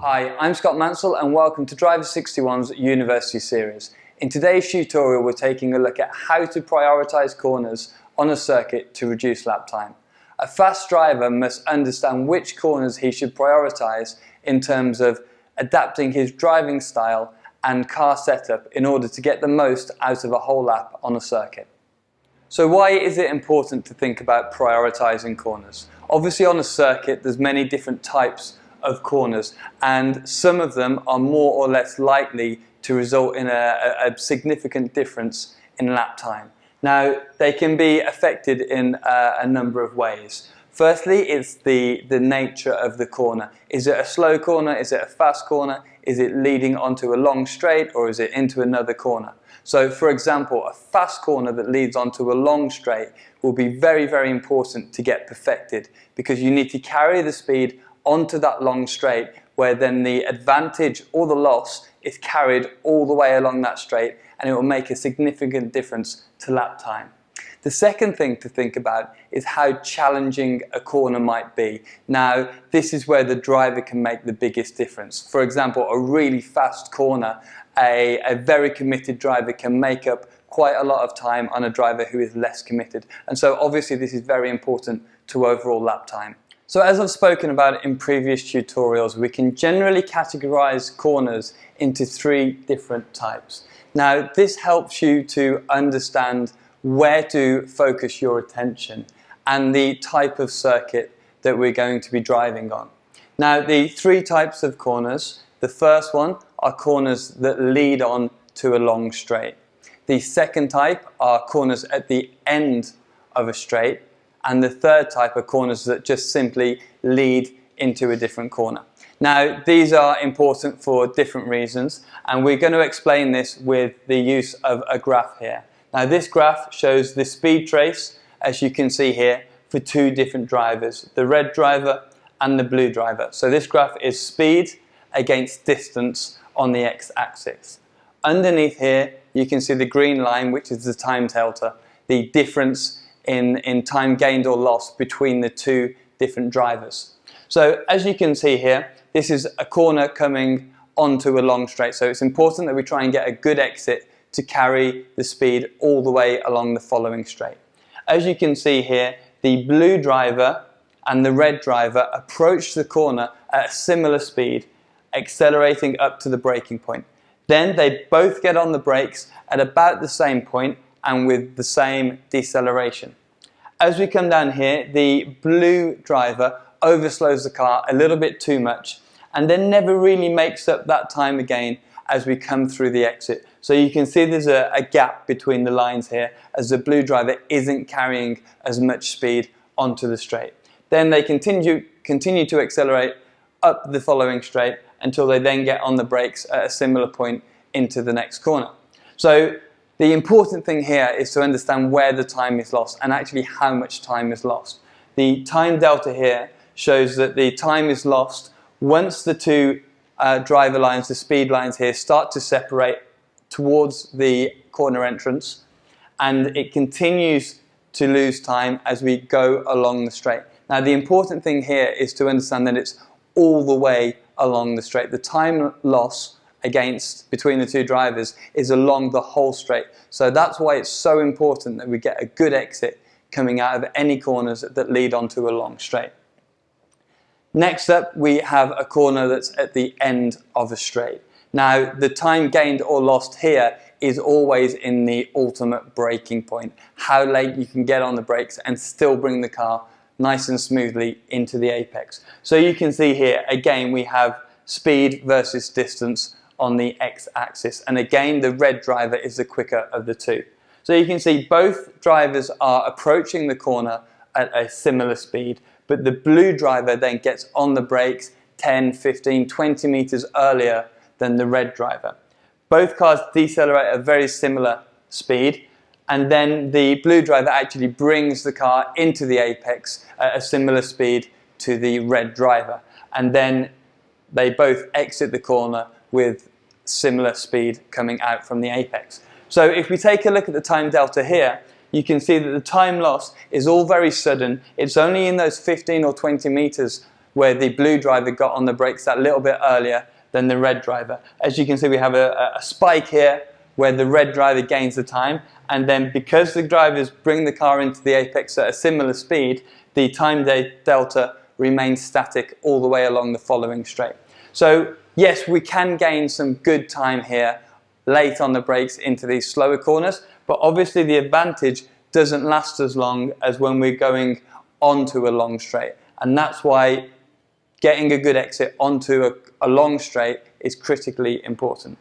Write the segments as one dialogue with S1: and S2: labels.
S1: Hi, I'm Scott Mansell and welcome to Driver 61's University Series. In today's tutorial we're taking a look at how to prioritise corners on a circuit to reduce lap time. A fast driver must understand which corners he should prioritise in terms of adapting his driving style and car setup in order to get the most out of a whole lap on a circuit. So why is it important to think about prioritising corners? Obviously on a circuit there's many different types of corners, and some of them are more or less likely to result in a significant difference in lap time. Now, they can be affected in a number of ways. Firstly, it's the nature of the corner. Is it a slow corner? Is it a fast corner? Is it leading onto a long straight, or is it into another corner? So, for example, a fast corner that leads onto a long straight will be very, very important to get perfected, because you need to carry the speed onto that long straight, where then the advantage or the loss is carried all the way along that straight, and it will make a significant difference to lap time. The second thing to think about is how challenging a corner might be. Now, this is where the driver can make the biggest difference. For example, a really fast corner, a very committed driver can make up quite a lot of time on a driver who is less committed. And so obviously this is very important to overall lap time. So as I've spoken about in previous tutorials, we can generally categorize corners into three different types. Now, this helps you to understand where to focus your attention and the type of circuit that we're going to be driving on. Now, the three types of corners, the first one are corners that lead on to a long straight. The second type are corners at the end of a straight. And the third type are corners that just simply lead into a different corner. Now, these are important for different reasons, and we're going to explain this with the use of a graph here. Now, this graph shows the speed trace, as you can see here, for two different drivers, the red driver and the blue driver. So this graph is speed against distance on the x-axis. Underneath here, you can see the green line, which is the time delta, the difference in time gained or lost between the two different drivers. So as you can see here, this is a corner coming onto a long straight. So it's important that we try and get a good exit to carry the speed all the way along the following straight. As you can see here, the blue driver and the red driver approach the corner at a similar speed, accelerating up to the braking point. Then they both get on the brakes at about the same point and with the same deceleration. As we come down here, the blue driver overslows the car a little bit too much and then never really makes up that time again as we come through the exit. So you can see there's a gap between the lines here as the blue driver isn't carrying as much speed onto the straight. Then they continue to accelerate up the following straight until they then get on the brakes at a similar point into the next corner. So the important thing here is to understand where the time is lost and actually how much time is lost. The time delta here shows that the time is lost once the two driver lines, the speed lines here, start to separate towards the corner entrance, and it continues to lose time as we go along the straight. Now, the important thing here is to understand that it's all the way along the straight. The time loss between the two drivers is along the whole straight. So that's why it's so important that we get a good exit coming out of any corners that lead onto a long straight. Next up, we have a corner that's at the end of a straight. Now, the time gained or lost here is always in the ultimate braking point, how late you can get on the brakes and still bring the car nice and smoothly into the apex. So you can see here, again, we have speed versus distance on the x-axis, and again the red driver is the quicker of the two. So you can see both drivers are approaching the corner at a similar speed, but the blue driver then gets on the brakes 10, 15, 20 meters earlier than the red driver. Both cars decelerate at a very similar speed, and then the blue driver actually brings the car into the apex at a similar speed to the red driver, and then they both exit the corner with similar speed coming out from the apex. So if we take a look at the time delta here, you can see that the time loss is all very sudden. It's only in those 15 or 20 meters where the blue driver got on the brakes that little bit earlier than the red driver. As you can see, we have a spike here where the red driver gains the time, and then because the drivers bring the car into the apex at a similar speed, the time delta remains static all the way along the following straight. So yes, we can gain some good time here late on the brakes into these slower corners, but obviously the advantage doesn't last as long as when we're going onto a long straight, and that's why getting a good exit onto a long straight is critically important.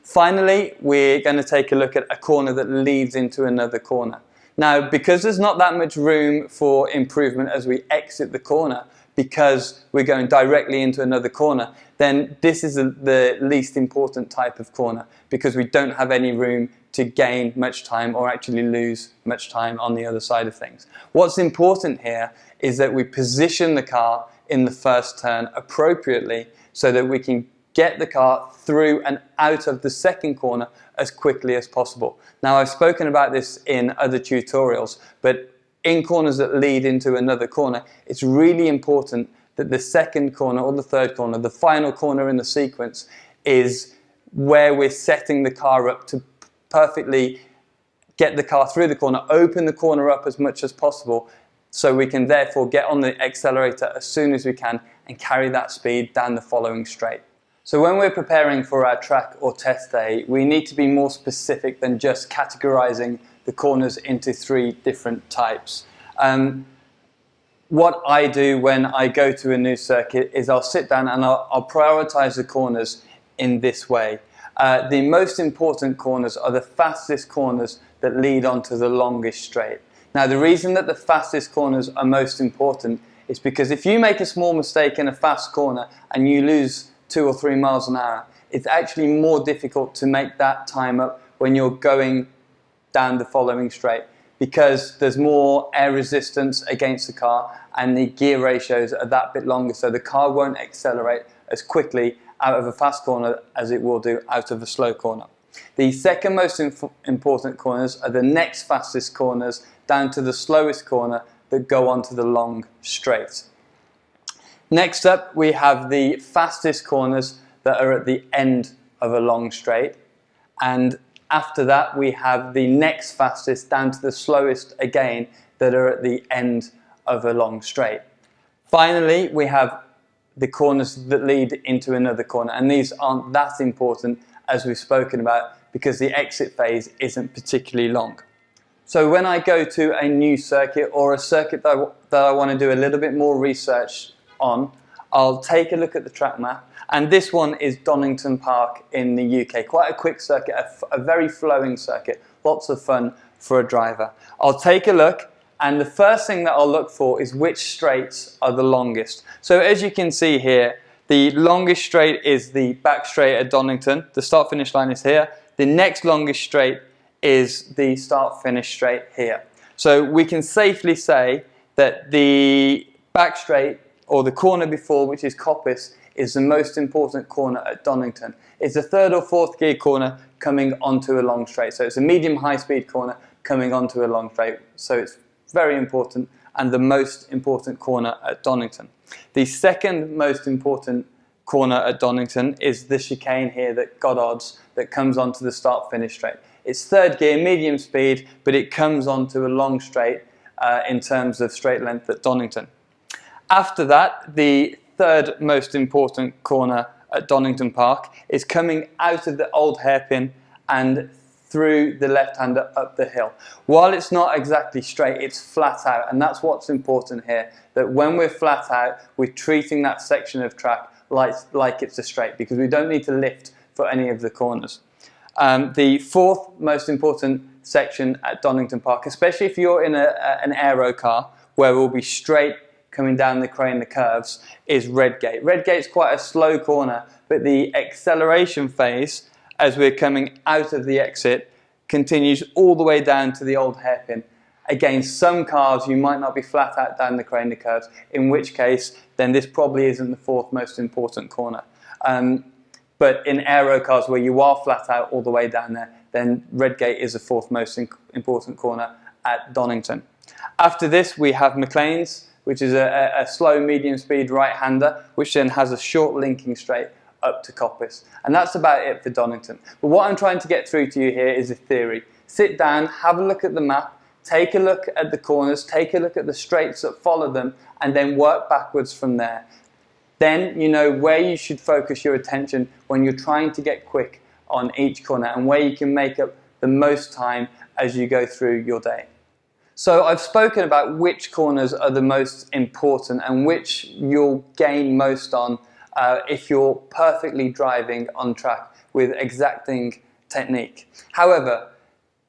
S1: Finally, we're going to take a look at a corner that leads into another corner. Now, because there's not that much room for improvement as we exit the corner, because we're going directly into another corner, then this is the least important type of corner, because we don't have any room to gain much time or actually lose much time on the other side of things. What's important here is that we position the car in the first turn appropriately so that we can get the car through and out of the second corner as quickly as possible. Now, I've spoken about this in other tutorials, but in corners that lead into another corner, it's really important that the second corner or the third corner, the final corner in the sequence, is where we're setting the car up to perfectly get the car through the corner, open the corner up as much as possible, so we can therefore get on the accelerator as soon as we can and carry that speed down the following straight. So when we're preparing for our track or test day, we need to be more specific than just categorizing the corners into 3 different types. What I do when I go to a new circuit is I'll sit down and I'll prioritize the corners in this way. The most important corners are the fastest corners that lead onto the longest straight. Now, the reason that the fastest corners are most important is because if you make a small mistake in a fast corner and you lose 2 or 3 miles an hour, it's actually more difficult to make that time up when you're going down the following straight, because there's more air resistance against the car and the gear ratios are that bit longer, so the car won't accelerate as quickly out of a fast corner as it will do out of a slow corner. The second most important corners are the next fastest corners down to the slowest corner that go onto the long straight. Next up, we have the fastest corners that are at the end of a long straight, and after that we have the next fastest down to the slowest again that are at the end of a long straight. Finally, we have the corners that lead into another corner, and these aren't that important as we've spoken about because the exit phase isn't particularly long. So when I go to a new circuit or a circuit that I want to do a little bit more research on, I'll take a look at the track map, and this one is Donington Park in the UK. Quite a quick circuit, a very flowing circuit, lots of fun for a driver. I'll take a look, and the first thing that I'll look for is which straights are the longest. So as you can see here, the longest straight is the back straight at Donington. The start finish line is here. The next longest straight is the start finish straight here. So we can safely say that the back straight, or the corner before, which is Coppice, is the most important corner at Donington. It's the 3rd or 4th gear corner coming onto a long straight. So it's a medium high speed corner coming onto a long straight. So it's very important and the most important corner at Donington. The second most important corner at Donington is the chicane here, that Goddard's, that comes onto the start finish straight. It's 3rd gear, medium speed, but it comes onto a long straight in terms of straight length at Donington. After that, the 3rd most important corner at Donington Park is coming out of the old hairpin and through the left-hander up the hill. While it's not exactly straight, it's flat out, and that's what's important here, that when we're flat out, we're treating that section of track like it's a straight, because we don't need to lift for any of the corners. The 4th most important section at Donington Park, especially if you're in an aero car where we'll be straight coming down the crane, the curves, is Redgate. Redgate's quite a slow corner, but the acceleration phase, as we're coming out of the exit, continues all the way down to the old hairpin. Again, some cars you might not be flat out down the crane, the curves, in which case then this probably isn't the 4th most important corner. But in aero cars where you are flat out all the way down there, then Redgate is the 4th most important corner at Donington. After this, we have McLean's, which is a slow medium speed right-hander, which then has a short linking straight up to Coppice. And that's about it for Donington. But what I'm trying to get through to you here is a theory. Sit down, have a look at the map, take a look at the corners, take a look at the straights that follow them, and then work backwards from there. Then you know where you should focus your attention when you're trying to get quick on each corner and where you can make up the most time as you go through your day. So I've spoken about which corners are the most important and which you'll gain most on if you're perfectly driving on track with exacting technique. However,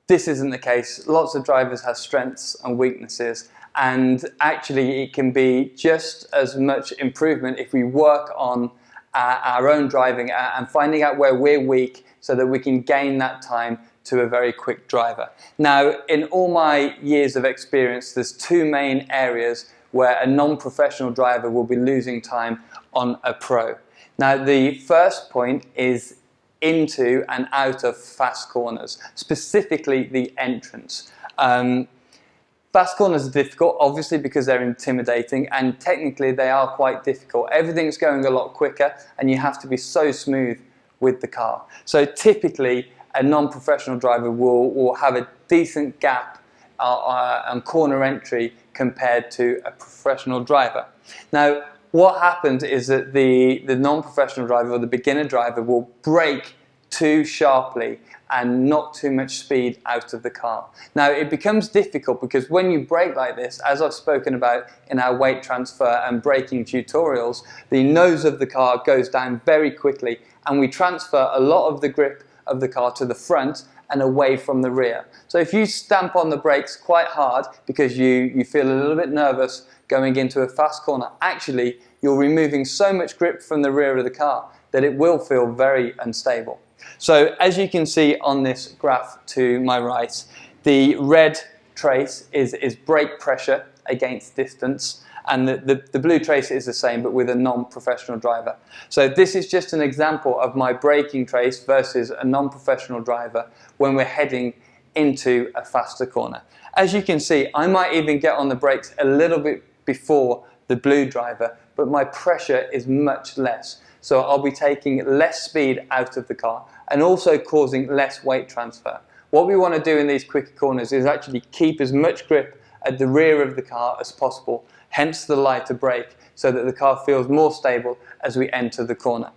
S1: this isn't the case. Lots of drivers have strengths and weaknesses, and actually it can be just as much improvement if we work on our own driving and finding out where we're weak so that we can gain that time to a very quick driver. Now, in all my years of experience, there's two main areas where a non-professional driver will be losing time on a pro. Now, the first point is into and out of fast corners, specifically the entrance. Fast corners are difficult, obviously, because they're intimidating, and technically they are quite difficult. Everything's going a lot quicker, and you have to be so smooth with the car. So typically, a non-professional driver will have a decent gap on corner entry compared to a professional driver. Now, what happens is that the non-professional driver or the beginner driver will brake too sharply and knock too much speed out of the car. Now, it becomes difficult because when you brake like this, as I've spoken about in our weight transfer and braking tutorials, the nose of the car goes down very quickly and we transfer a lot of the grip of the car to the front and away from the rear. So if you stamp on the brakes quite hard because you feel a little bit nervous going into a fast corner, actually you're removing so much grip from the rear of the car that it will feel very unstable. So as you can see on this graph to my right, the red trace is brake pressure against distance, and the blue trace is the same but with a non-professional driver. So this is just an example of my braking trace versus a non-professional driver when we're heading into a faster corner. As you can see, I might even get on the brakes a little bit before the blue driver, but my pressure is much less. So I'll be taking less speed out of the car and also causing less weight transfer. What we want to do in these quicker corners is actually keep as much grip at the rear of the car as possible, hence the lighter brake, so that the car feels more stable as we enter the corner.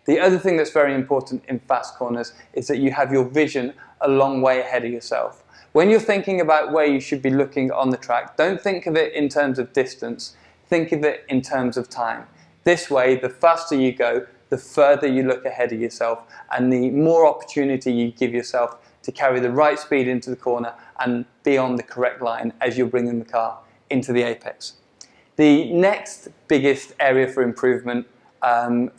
S1: The other thing that's very important in fast corners is that you have your vision a long way ahead of yourself. When you're thinking about where you should be looking on the track, don't think of it in terms of distance, think of it in terms of time. This way, the faster you go, the further you look ahead of yourself and the more opportunity you give yourself to carry the right speed into the corner and be on the correct line as you're bringing the car into the apex. The next biggest area for improvement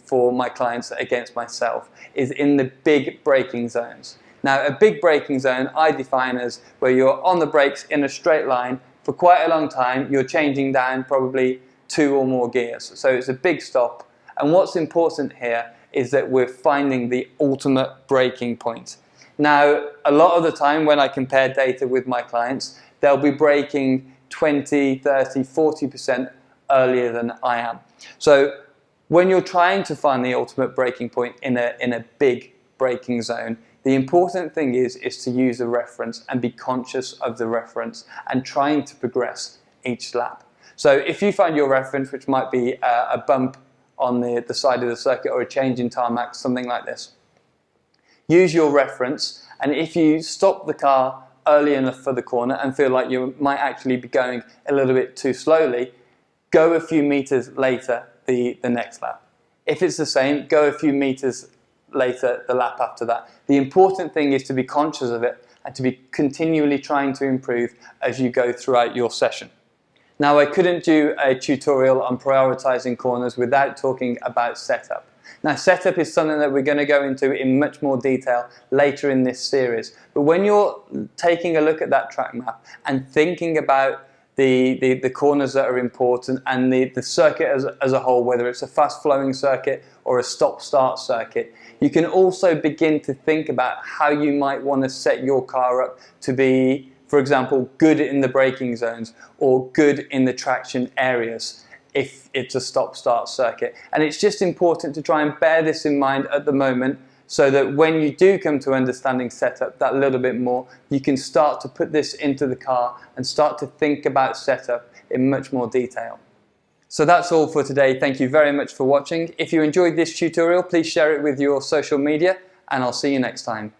S1: for my clients against myself is in the big braking zones. Now, a big braking zone I define as where you're on the brakes in a straight line for quite a long time, you're changing down probably 2 or more gears. So it's a big stop. And what's important here is that we're finding the ultimate braking point. Now, a lot of the time when I compare data with my clients, they'll be braking 20, 30, 40% earlier than I am. So when you're trying to find the ultimate braking point in a big braking zone, the important thing is to use a reference and be conscious of the reference and trying to progress each lap. So if you find your reference, which might be a bump on the side of the circuit or a change in tarmac, something like this, use your reference, and if you stop the car early enough for the corner and feel like you might actually be going a little bit too slowly, go a few meters later the next lap. If it's the same, go a few meters later the lap after that. The important thing is to be conscious of it and to be continually trying to improve as you go throughout your session. Now, I couldn't do a tutorial on prioritizing corners without talking about setup. Now, setup is something that we're going to go into in much more detail later in this series. But when you're taking a look at that track map and thinking about the corners that are important and the circuit as a whole, whether it's a fast-flowing circuit or a stop-start circuit, you can also begin to think about how you might want to set your car up to be, For example, good in the braking zones or good in the traction areas if it's a stop-start circuit. And it's just important to try and bear this in mind at the moment, so that when you do come to understanding setup that little bit more, you can start to put this into the car and start to think about setup in much more detail. So that's all for today. Thank you very much for watching. If you enjoyed this tutorial, please share it with your social media, and I'll see you next time.